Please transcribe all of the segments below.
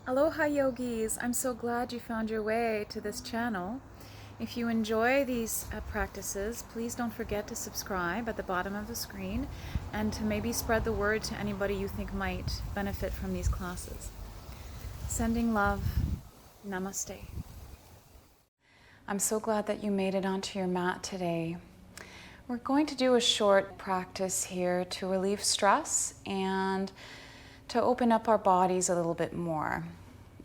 Aloha yogis! I'm so glad you found your way to this channel. If you enjoy these practices, please don't forget to subscribe at the bottom of the screen and to maybe spread the word to anybody you think might benefit from these classes. Sending love. Namaste. I'm so glad that you made it onto your mat today. We're going to do a short practice here to relieve stress and to open up our bodies a little bit more.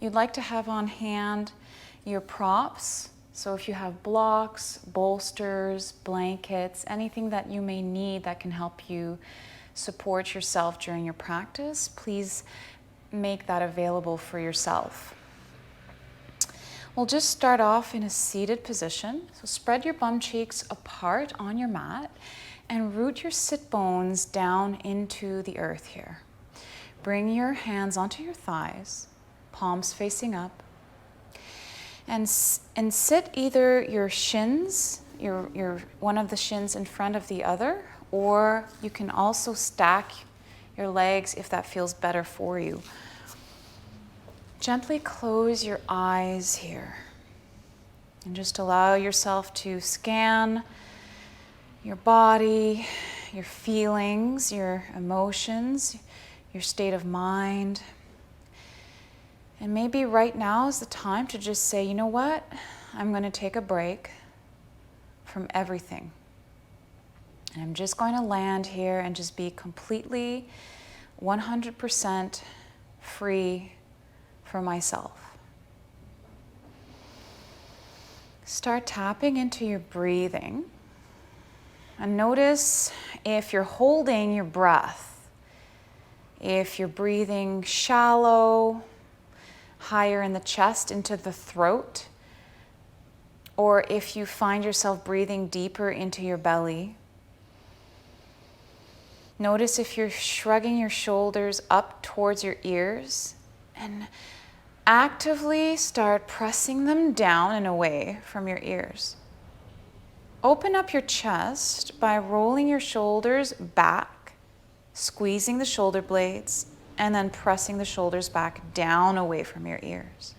You'd like to have on hand your props. So if you have blocks, bolsters, blankets, anything that you may need that can help you support yourself during your practice, please make that available for yourself. We'll just start off in a seated position. So spread your bum cheeks apart on your mat and root your sit bones down into the earth here. Bring your hands onto your thighs, palms facing up, and sit either your shins, your one of the shins in front of the other, or you can also stack your legs if that feels better for you. Gently close your eyes here and just allow yourself to scan your body, your feelings, your emotions, your state of mind. And maybe right now is the time to just say, you know what? I'm going to take a break from everything. And I'm just going to land here and just be completely 100% free for myself. Start tapping into your breathing and notice if you're holding your breath, if you're breathing shallow, higher in the chest into the throat, or if you find yourself breathing deeper into your belly. Notice if you're shrugging your shoulders up towards your ears, and actively start pressing them down and away from your ears. Open up your chest by rolling your shoulders back, squeezing the shoulder blades, and then pressing the shoulders back down away from your ears.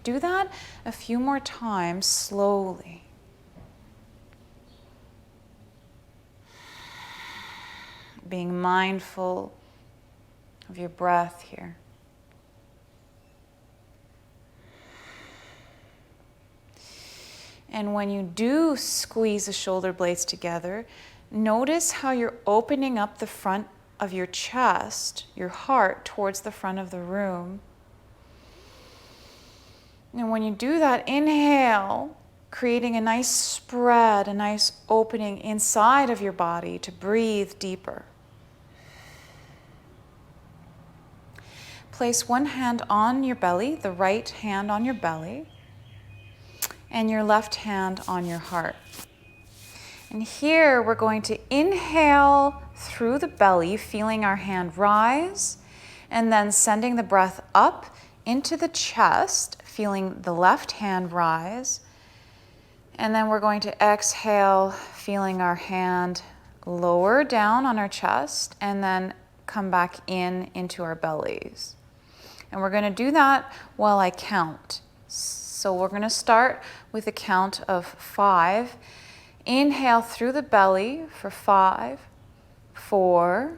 Do that a few more times slowly. Being mindful of your breath here. And when you do squeeze the shoulder blades together, notice how you're opening up the front of your chest, your heart, towards the front of the room. And when you do that, inhale, creating a nice spread, a nice opening inside of your body to breathe deeper. Place one hand on your belly, the right hand on your belly, and your left hand on your heart. And here we're going to inhale through the belly, feeling our hand rise, and then sending the breath up into the chest, feeling the left hand rise. And then we're going to exhale, feeling our hand lower down on our chest, and then come back into our bellies. And we're going to do that while I count. So we're going to start with a count of 5. Inhale through the belly for 5, 4,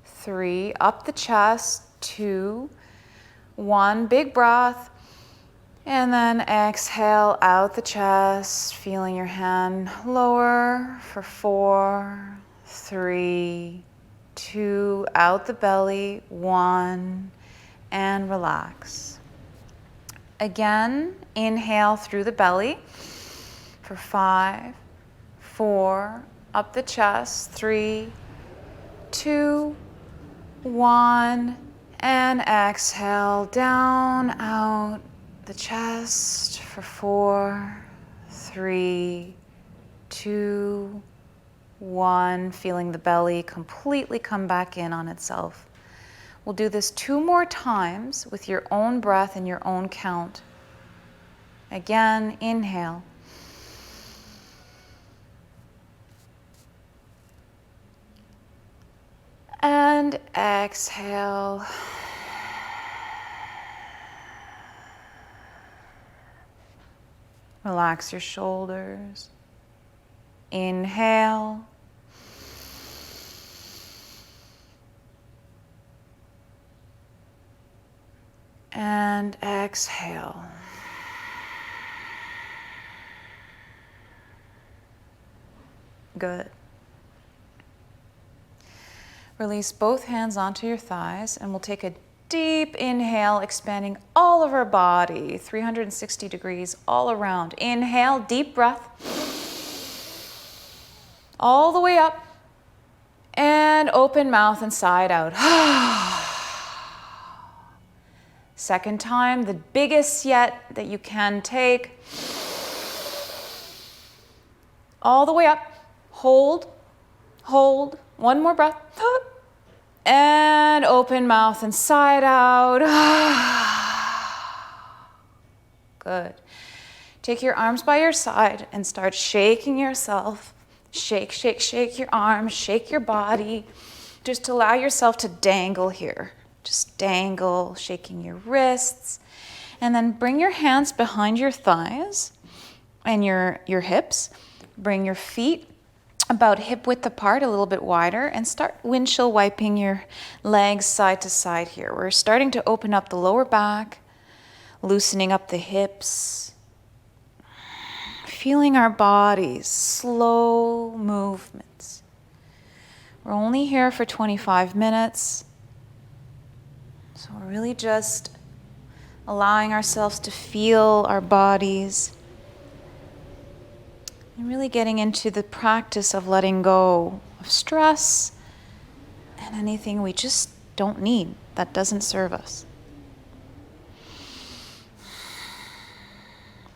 3, up the chest, 2, 1, big breath, and then exhale out the chest, feeling your hand lower for 4, 3, 2, out the belly, 1, and relax. Again, inhale through the belly for 5, 4, up the chest, 3, 2, 1, and exhale down, out the chest for 4, 3, 2, 1, feeling the belly completely come back in on itself. We'll do this 2 more times with your own breath and your own count. Again, inhale. And exhale. Relax your shoulders. Inhale. And exhale. Good. Release both hands onto your thighs, and we'll take a deep inhale, expanding all of our body, 360 degrees all around. Inhale, deep breath. All the way up. And open mouth and side out. Second time, the biggest yet that you can take. All the way up. Hold. Hold. One more breath. And open mouth and side out. Good. Take your arms by your side and start shaking yourself. Shake, shake, shake your arms, shake your body. Just allow yourself to dangle here. Just dangle, shaking your wrists. And then bring your hands behind your thighs and your hips. Bring your feet about hip width apart, a little bit wider, and start windshield wiping your legs side to side here. We're starting to open up the lower back, loosening up the hips, feeling our bodies, slow movements. We're only here for 25 minutes, so we're really just allowing ourselves to feel our bodies and really getting into the practice of letting go of stress and anything we just don't need that doesn't serve us.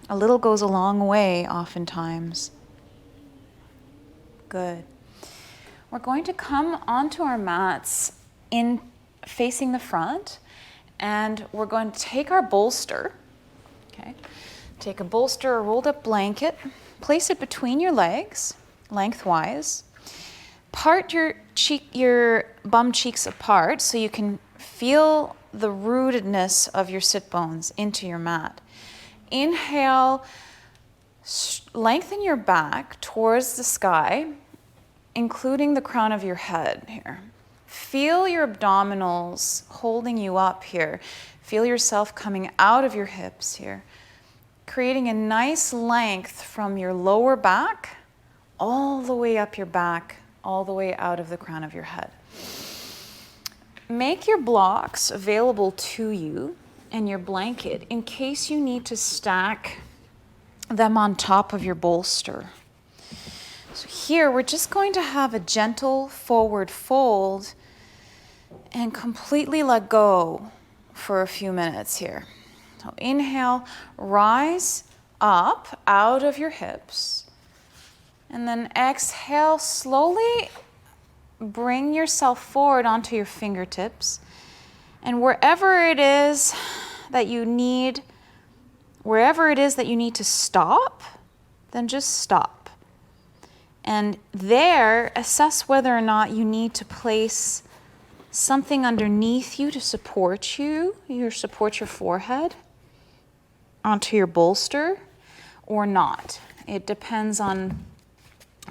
A little goes a long way oftentimes. Good. We're going to come onto our mats in facing the front, and we're going to take our bolster. Okay. Take a bolster or rolled up blanket. Place it between your legs, lengthwise. Part your bum cheeks apart so you can feel the rootedness of your sit bones into your mat. Inhale, lengthen your back towards the sky, including the crown of your head here. Feel your abdominals holding you up here. Feel yourself coming out of your hips here, creating a nice length from your lower back all the way up your back, all the way out of the crown of your head. Make your blocks available to you and your blanket in case you need to stack them on top of your bolster. So here we're just going to have a gentle forward fold and completely let go for a few minutes here. So inhale, rise up out of your hips. And then exhale, slowly bring yourself forward onto your fingertips. And wherever it is that you need to stop, then just stop. And there, assess whether or not you need to place something underneath you to support you, support your forehead onto your bolster or not. It depends on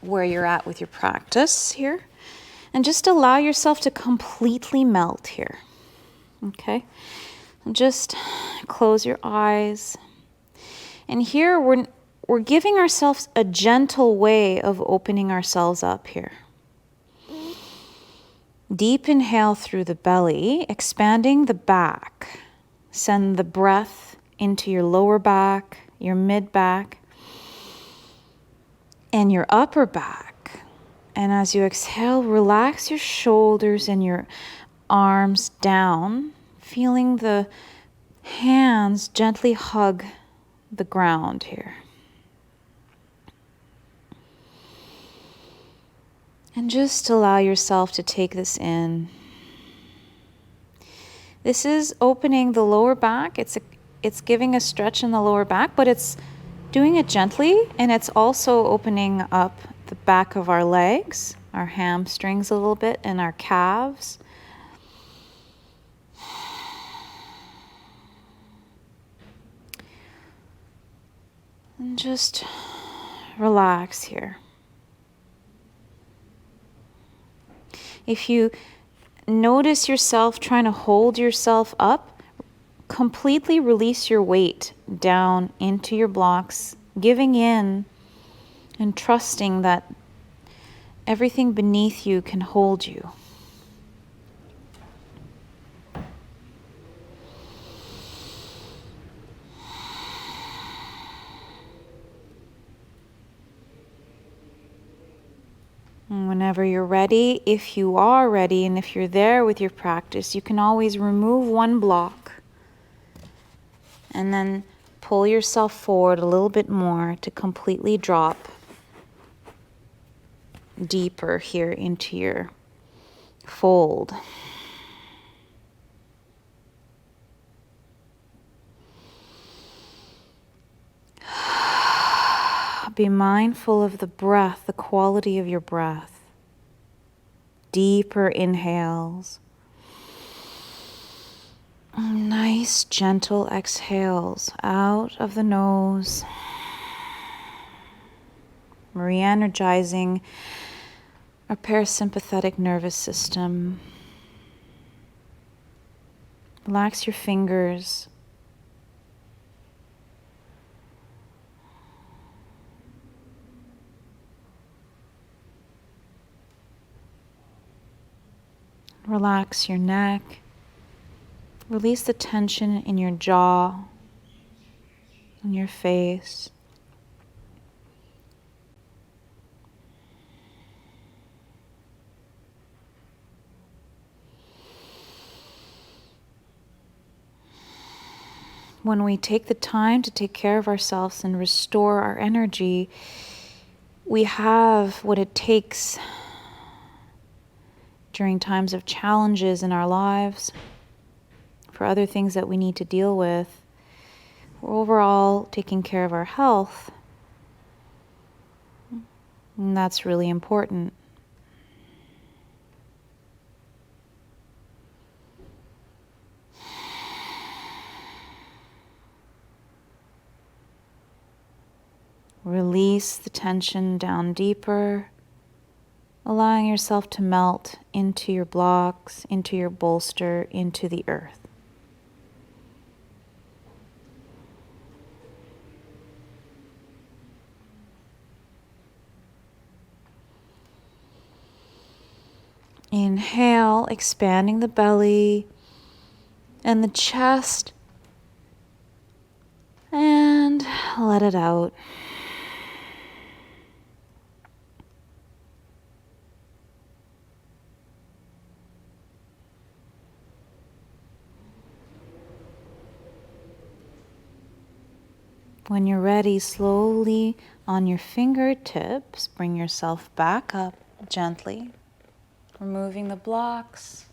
where you're at with your practice here. And just allow yourself to completely melt here. Okay? And just close your eyes. And here we're giving ourselves a gentle way of opening ourselves up here. Deep inhale through the belly, expanding the back. Send the breath into your lower back, your mid back, and your upper back. And as you exhale, relax your shoulders and your arms down, feeling the hands gently hug the ground here. And just allow yourself to take this in. This is opening the lower back. It's giving a stretch in the lower back, but it's doing it gently, and it's also opening up the back of our legs, our hamstrings a little bit, and our calves. And just relax here. If you notice yourself trying to hold yourself up, completely release your weight down into your blocks, giving in and trusting that everything beneath you can hold you. And whenever you're ready, if you are ready, and if you're there with your practice, you can always remove one block and then pull yourself forward a little bit more to completely drop deeper here into your fold. Be mindful of the breath, the quality of your breath. Deeper inhales. Nice, gentle exhales out of the nose. Re-energizing our parasympathetic nervous system. Relax your fingers. Relax your neck. Release the tension in your jaw, in your face. When we take the time to take care of ourselves and restore our energy, we have what it takes during times of challenges in our lives, for other things that we need to deal with. We're overall taking care of our health, and that's really important. Release the tension down deeper, allowing yourself to melt into your blocks, into your bolster, into the earth. Inhale, expanding the belly and the chest, and let it out. When you're ready, slowly on your fingertips, bring yourself back up gently, removing the blocks,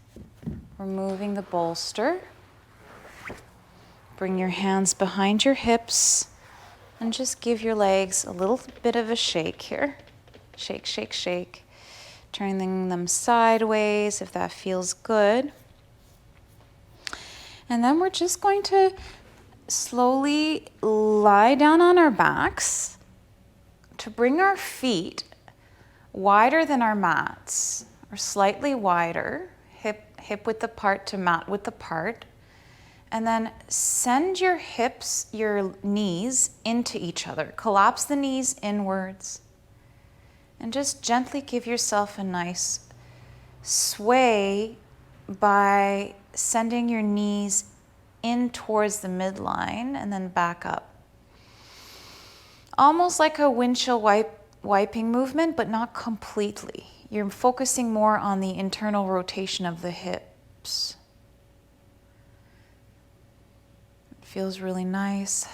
removing the bolster. Bring your hands behind your hips and just give your legs a little bit of a shake here. Shake, shake, shake. Turning them sideways if that feels good. And then we're just going to slowly lie down on our backs to bring our feet wider than our mats, or slightly wider, hip width apart to mat width apart. And then send your hips, your knees into each other. Collapse the knees inwards. And just gently give yourself a nice sway by sending your knees in towards the midline and then back up. Almost like a windshield wiping movement, but not completely. You're focusing more on the internal rotation of the hips. It feels really nice.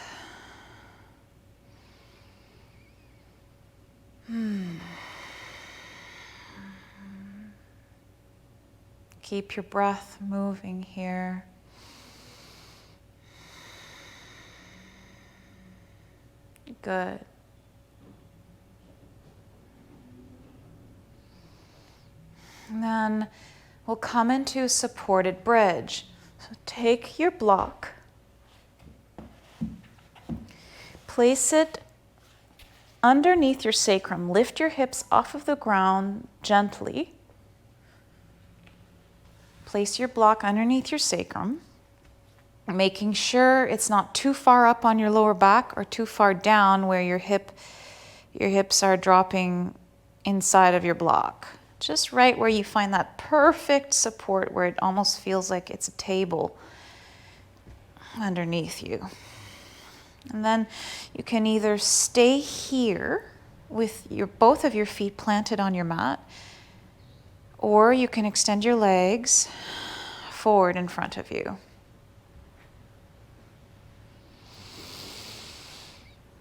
Keep your breath moving here. Good. And then we'll come into supported bridge. So take your block, place it underneath your sacrum. Lift your hips off of the ground gently. Place your block underneath your sacrum, making sure it's not too far up on your lower back or too far down where your hips are dropping inside of your block. Just right where you find that perfect support, where it almost feels like it's a table underneath you. And then you can either stay here with both of your feet planted on your mat, or you can extend your legs forward in front of you.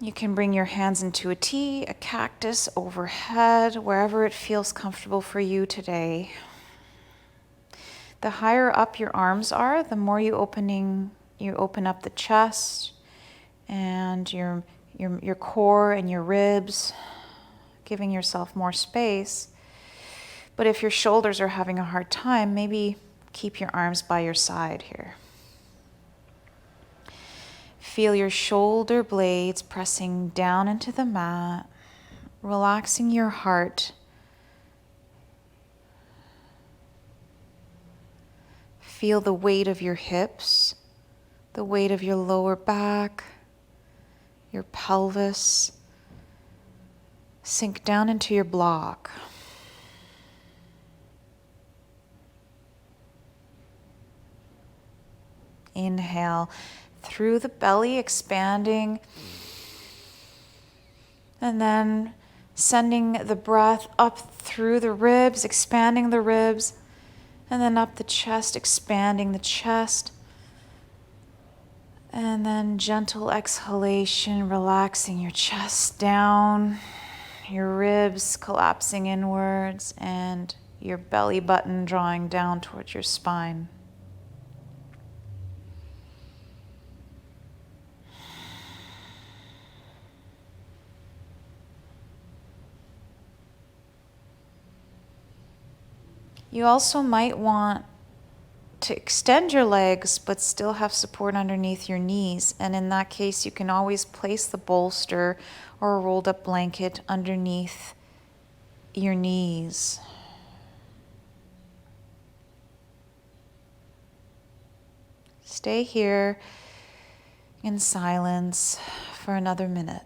You can bring your hands into a T, a cactus, overhead, wherever it feels comfortable for you today. The higher up your arms are, the more you open up the chest and your core and your ribs, giving yourself more space. But if your shoulders are having a hard time, maybe keep your arms by your side here. Feel your shoulder blades pressing down into the mat, relaxing your heart. Feel the weight of your hips, the weight of your lower back, your pelvis. Sink down into your block. Inhale through the belly, expanding, and then sending the breath up through the ribs, expanding the ribs, and then up the chest, expanding the chest, and then gentle exhalation, relaxing your chest down, your ribs collapsing inwards, and your belly button drawing down towards your spine. You also might want to extend your legs but still have support underneath your knees. And in that case, you can always place the bolster or a rolled up blanket underneath your knees. Stay here in silence for another minute.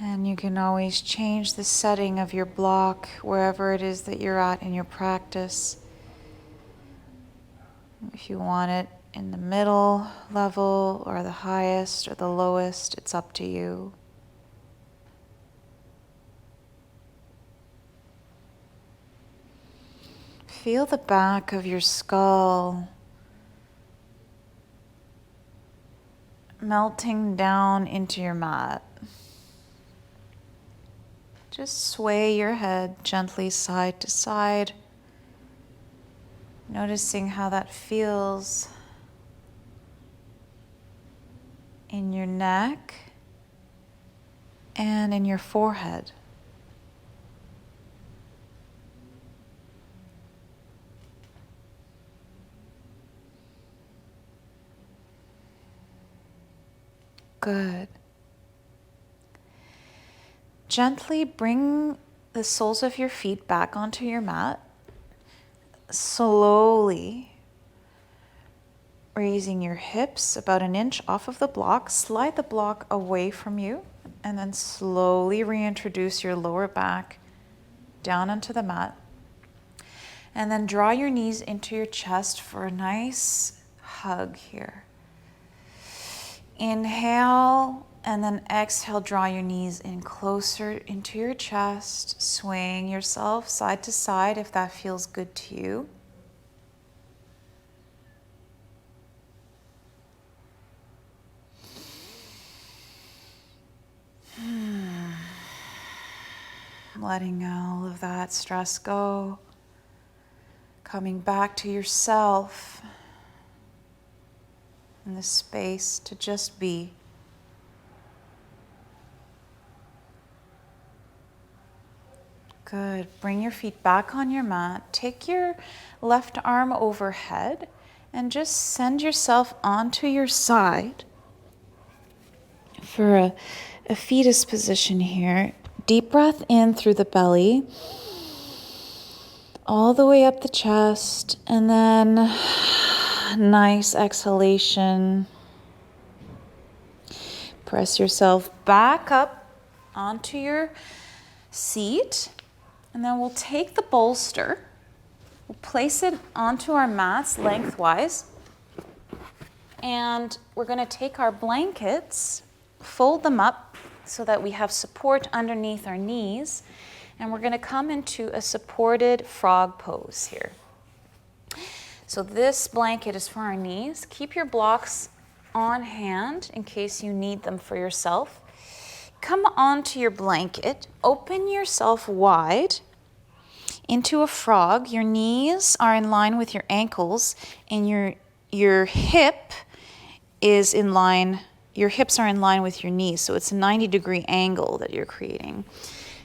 And you can always change the setting of your block wherever it is that you're at in your practice. If you want it in the middle level or the highest or the lowest, it's up to you. Feel the back of your skull melting down into your mat. Just sway your head gently side to side, noticing how that feels in your neck and in your forehead. Good. Gently bring the soles of your feet back onto your mat. Slowly raising your hips about an inch off of the block. Slide the block away from you and then slowly reintroduce your lower back down onto the mat. And then draw your knees into your chest for a nice hug here. Inhale, and then exhale, draw your knees in closer into your chest, swaying yourself side to side if that feels good to you. Letting all of that stress go, coming back to yourself in the space to just be. Good. Bring your feet back on your mat. Take your left arm overhead and just send yourself onto your side for a fetus position here. Deep breath in through the belly, all the way up the chest, and then nice exhalation. Press yourself back up onto your seat. And then we'll take the bolster, we'll place it onto our mats lengthwise, and we're going to take our blankets, fold them up so that we have support underneath our knees, and we're going to come into a supported frog pose here. So this blanket is for our knees. Keep your blocks on hand in case you need them for yourself. Come onto your blanket, open yourself wide into a frog. Your knees are in line with your ankles, and your hip is in line, your hips are in line with your knees, so it's a 90-degree angle that you're creating.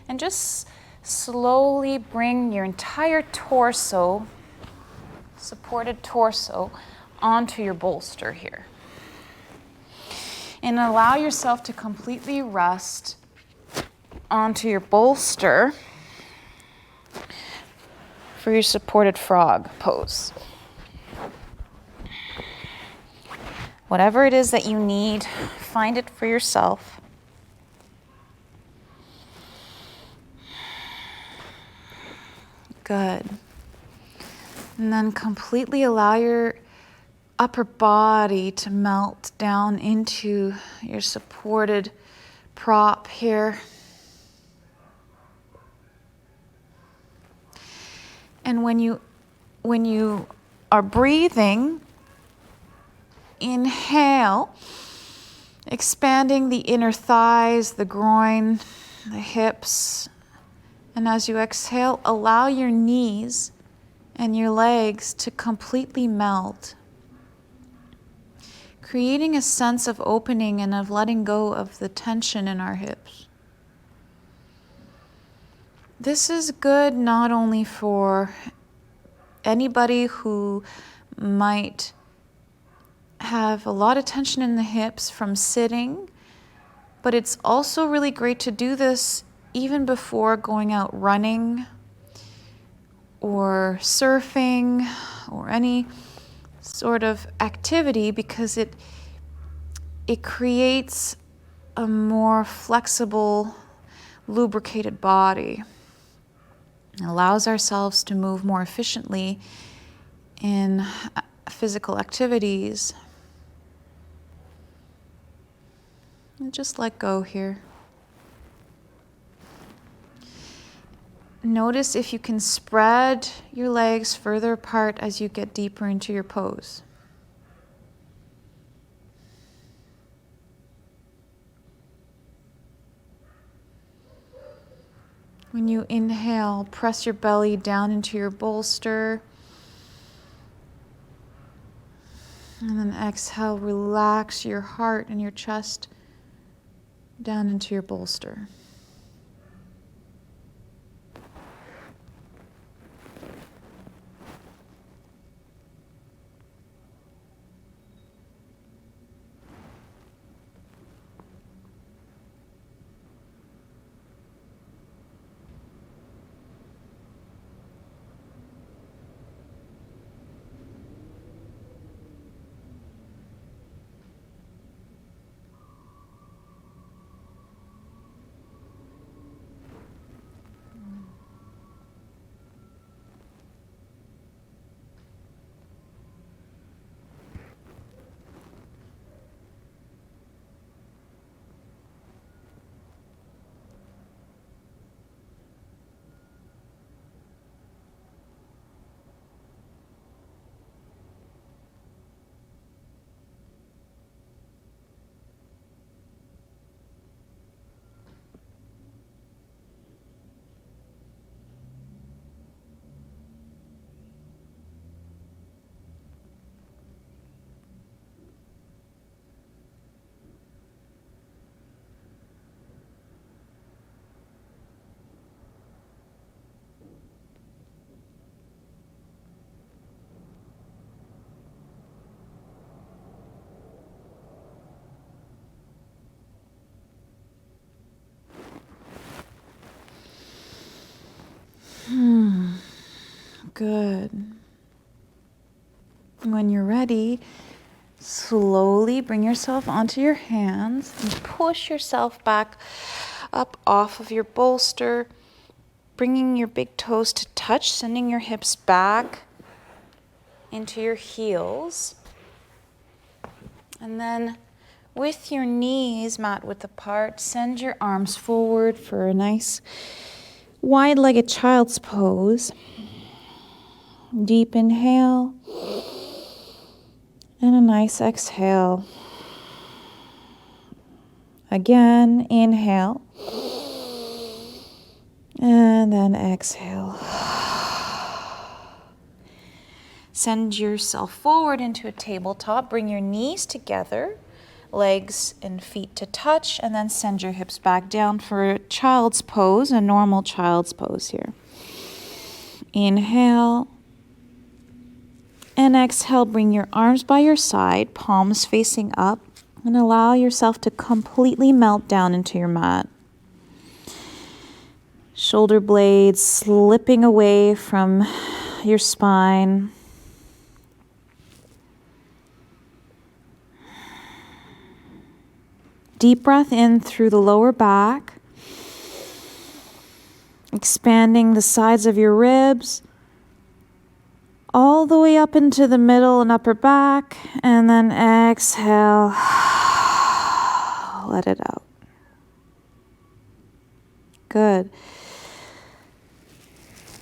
And just slowly bring your entire torso, supported torso, onto your bolster here. And allow yourself to completely rest onto your bolster for your supported frog pose. Whatever it is that you need, find it for yourself. Good. And then completely allow your upper body to melt down into your supported prop here. And when you are breathing, inhale, expanding the inner thighs, the groin, the hips. And as you exhale, allow your knees and your legs to completely melt, creating a sense of opening and of letting go of the tension in our hips. This is good not only for anybody who might have a lot of tension in the hips from sitting, but it's also really great to do this even before going out running or surfing or any sort of activity, because it creates a more flexible, lubricated body. It allows ourselves to move more efficiently in physical activities. And just let go here. Notice if you can spread your legs further apart as you get deeper into your pose. When you inhale, press your belly down into your bolster. And then exhale, relax your heart and your chest down into your bolster. Good. When you're ready, slowly bring yourself onto your hands and push yourself back up off of your bolster, bringing your big toes to touch, sending your hips back into your heels. And then with your knees mat width apart, send your arms forward for a nice wide-legged child's pose. Deep inhale and a nice exhale. Again, inhale and then exhale. Send yourself forward into a tabletop. Bring your knees together, legs and feet to touch, and then send your hips back down for a child's pose, a normal child's pose here. Inhale and exhale. Bring your arms by your side, palms facing up, and allow yourself to completely melt down into your mat. Shoulder blades slipping away from your spine. Deep breath in through the lower back, expanding the sides of your ribs, all the way up into the middle and upper back, and then exhale, let it out. Good.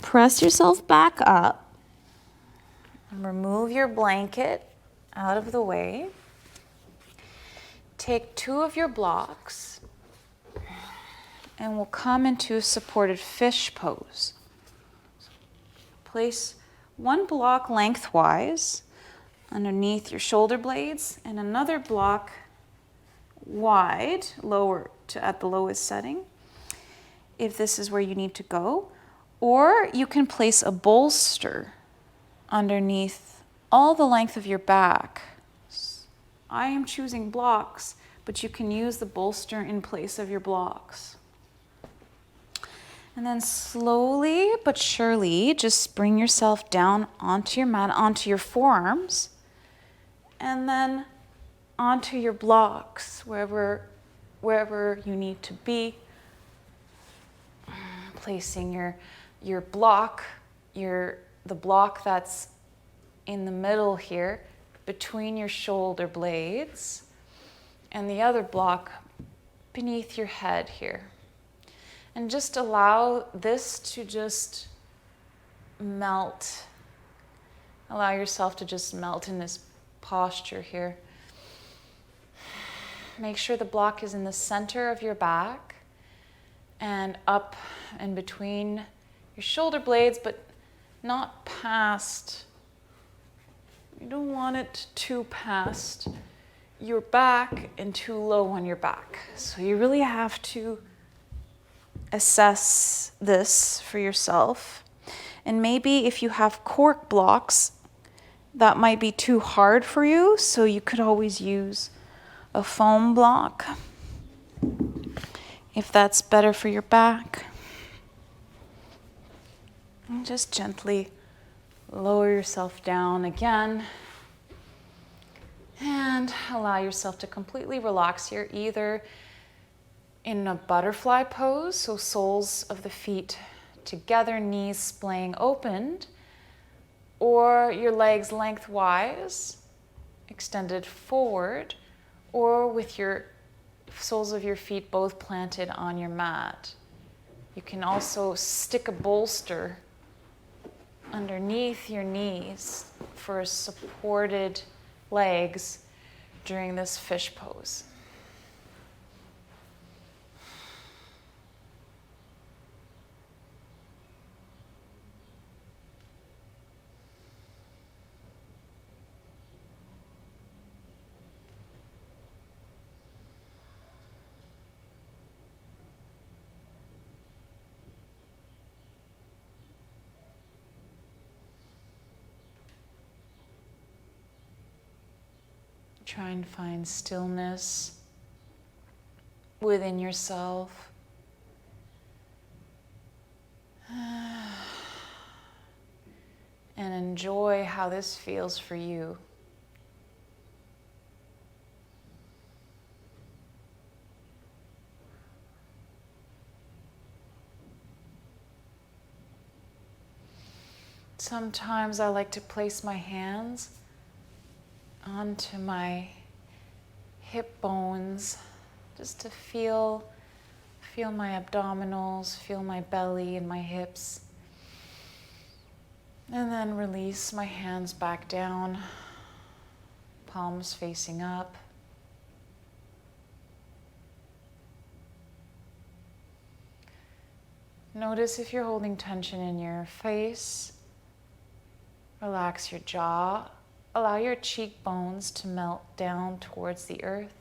Press yourself back up and remove your blanket out of the way. Take two of your blocks and we'll come into a supported fish pose. Place one block lengthwise underneath your shoulder blades and another block wide, lower to at the lowest setting, if this is where you need to go. Or you can place a bolster underneath all the length of your back. I am choosing blocks, but you can use the bolster in place of your blocks. And then slowly but surely, just bring yourself down onto your mat, onto your forearms, and then onto your blocks, wherever you need to be. Placing your block, the block that's in the middle here, between your shoulder blades, and the other block beneath your head here. And just allow this to just melt. Allow yourself to just melt in this posture here. Make sure the block is in the center of your back and up and between your shoulder blades, but not past. You don't want it too past your back and too low on your back. So you really have to assess this for yourself. And maybe if you have cork blocks, that might be too hard for you, so you could always use a foam block if that's better for your back. And just gently lower yourself down again and allow yourself to completely relax here, either in a butterfly pose, so soles of the feet together, knees splaying opened, or your legs lengthwise, extended forward, or with your soles of your feet both planted on your mat. You can also stick a bolster underneath your knees for supported legs during this fish pose. Try and find stillness within yourself. and enjoy how this feels for you. Sometimes I like to place my hands onto my hip bones just to feel my abdominals, feel my belly and my hips. And then release my hands back down, palms facing up. Notice if you're holding tension in your face. Relax your jaw. Allow your cheekbones to melt down towards the earth.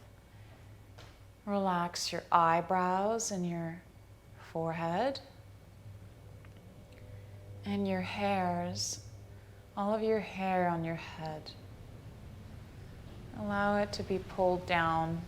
Relax your eyebrows and your forehead. And your hairs, all of your hair on your head. Allow it to be pulled down.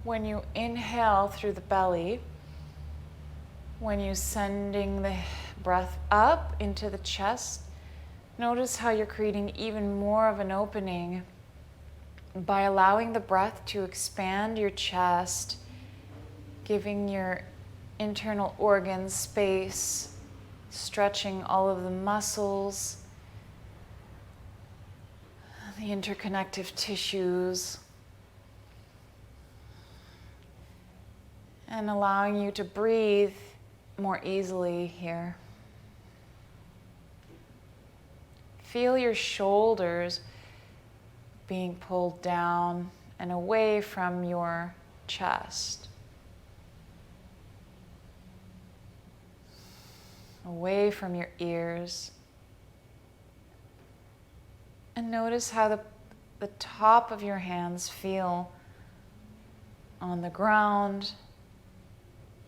When you inhale through the belly, when you're sending the breath up into the chest, notice how you're creating even more of an opening by allowing the breath to expand your chest, giving your internal organs space, stretching all of the muscles, the interconnective tissues, and allowing you to breathe more easily here. Feel your shoulders being pulled down and away from your chest, away from your ears. And notice how the top of your hands feel on the ground.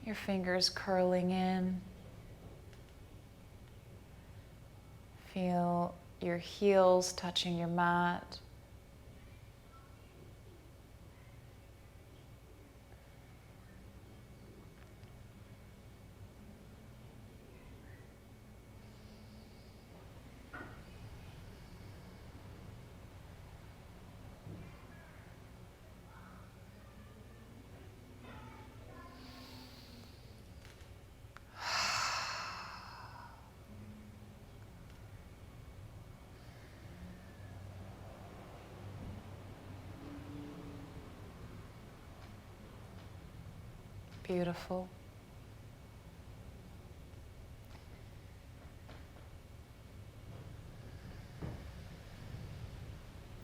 Your fingers curling in. Feel your heels touching your mat. Beautiful.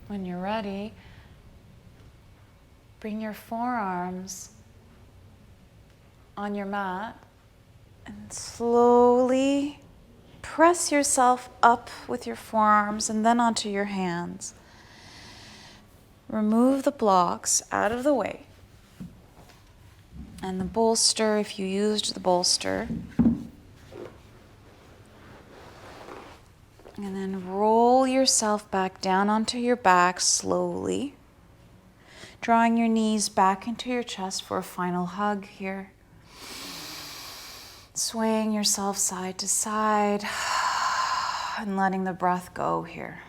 When you're ready, bring your forearms on your mat and slowly press yourself up with your forearms and then onto your hands. Remove the blocks out of the way. And the bolster, if you used the bolster. And then roll yourself back down onto your back slowly. Drawing your knees back into your chest for a final hug here. Swaying yourself side to side and letting the breath go here.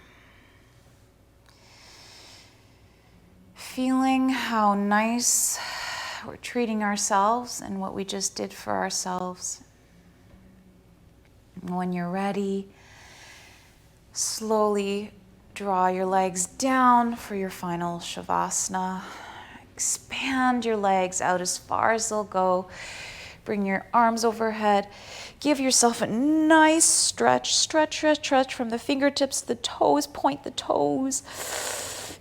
Feeling how nice we're treating ourselves and what we just did for ourselves. And when you're ready, slowly draw your legs down for your final shavasana. Expand your legs out as far as they'll go. Bring your arms overhead. Give yourself a nice stretch from the fingertips to the toes. Point the toes.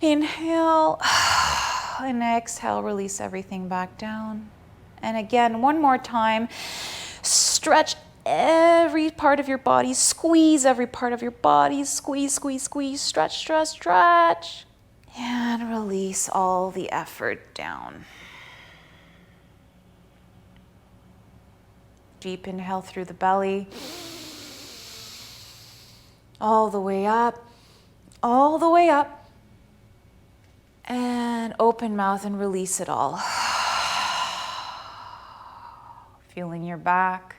Inhale. And exhale, release everything back down. And again, one more time. Stretch every part of your body. Squeeze every part of your body. Squeeze, squeeze, squeeze. Stretch, stretch, stretch. And release all the effort down. Deep inhale through the belly. All the way up. All the way up. And open mouth and release it all. Feeling your back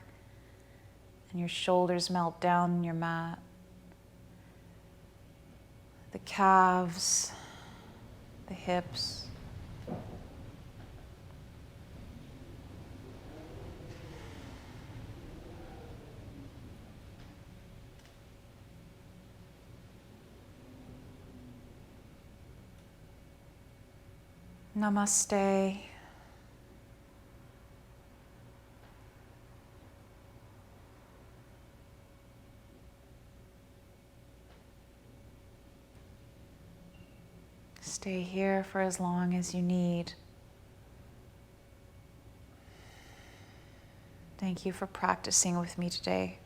and your shoulders melt down in your mat. The calves, the hips. Namaste. Stay here for as long as you need. Thank you for practicing with me today.